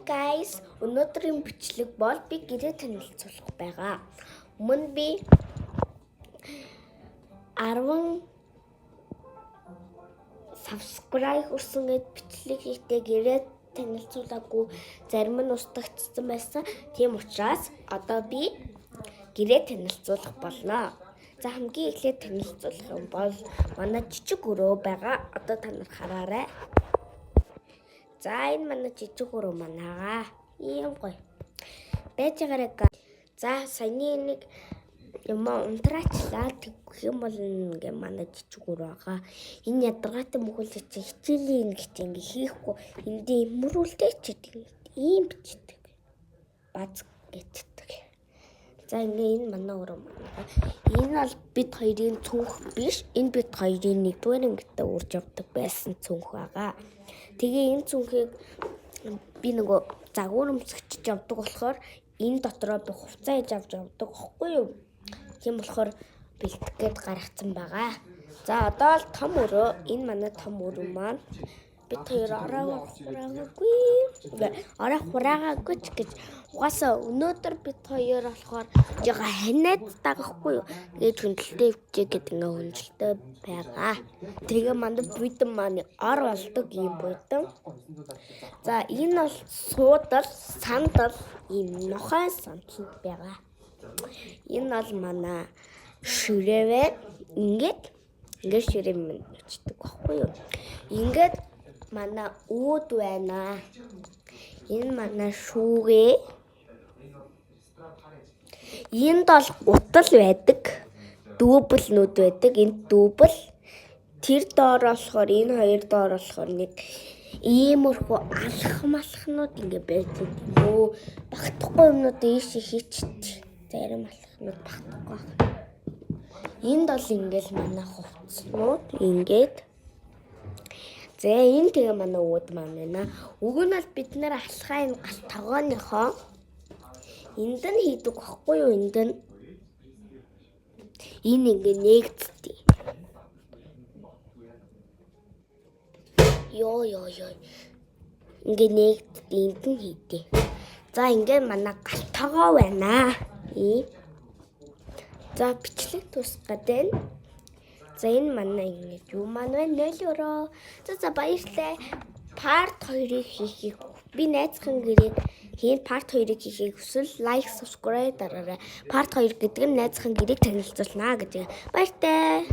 guys, өнөөдрийн бичлэг бол би гэрээ танилцуулах байгаа. Өмнө би 10 subscribe хүрсэн гэд бичлэг хийхдээ гэрээ танилцуулаагүй зарим нь устгагдсан байсан. Тийм учраас одоо би гэрээ танилцуулах болно. За хамгийн эхлээд танилцуулах юм бол манай жижиг өрөө байгаа. Одоо та нар хараарай. За энэ манай жижиг өрөө манайгаа ийм гоё байж байгаарай. За саяны нэг юм унтраачлаа тэгэх юм бол ингээ манай жижиг өрөө байгаа. Энэ ядаргаатай мөхөлөж хичээлийн гэж ингээ хийхгүй эндээ мөрүүлтэй ч гэдэг ийм бичдэг. Баз гэтдэг. За ингээ энэ манай өрөө манайгаа. Энэ бол бид хоёрын цүнх биш. Энэ бид хоёрын нэгдүгээр ангитай үрж явдаг байсан цүнх байгаа. Тэгээ энэ цүнхийг би нөгөө загвар өмсгчж явдаг болохоор энэ дотроо би хувцас ээж авч явдаг байхгүй юу? Тийм болохоор бэлтгэх гээд гаргацсан байгаа. За одоо л том өрөө. Энэ манай том өрөө маань бид хоёр ороо хураагаагүй ч гэж угаасаа өнөөдөр бид хоёр болохоор жоо ханаад дагахгүй юу гэж хүндэлтэй өвчээ гэдэг ингээ хүндэлтэй байгаа. Тэгээ мандад бүдэн маань ор болдог юм бүдэн. За энэ бол суудал, сандал, ийм нохой сандал байгаа. Энэ бол манай шүрэвэ ингээд шүрэв минь очдөг байхгүй юу? Ингээд манай үүд байна. Энэ манай шүүгээ. Энд бол утал байдаг. Дүүбэлнүүд байдаг. Энд дүүбэл. Тэр доор болохоор энэ хоёр доор болохоор нэг иймэрхүү алхмалхнууд ингээ байдаг. Өө багтахгүй юмнууд ийш хийчих. Зарим алхмууд багтахгүй. Энд бол ингээл манай хувцснууд ингээд. За энэ тэгээ манай үүд маань байна. Уг нь бол бид нэр алхаа энэ гал тогооныхоо энд нь хийдэг байхгүй юу энд нь. Энэ ингээ нээгддэг. Йоо. Ингээ нээгддэг энд нь хийдэг. За ингээ манай гал тогоо байна. За бичлэг тусгаад байна. За энэ манай ингэж юу маань вэ? 0 өрөө. За баярлалаа. Part 2-ыг хийхийг би найзхан гэрээ part 2-ыг хийхийг хүсвэл like, subscribe дараарай. Part 2 гэдэг нь найзхан гэрээг танилцуулнаа гэдэг. Баяртай.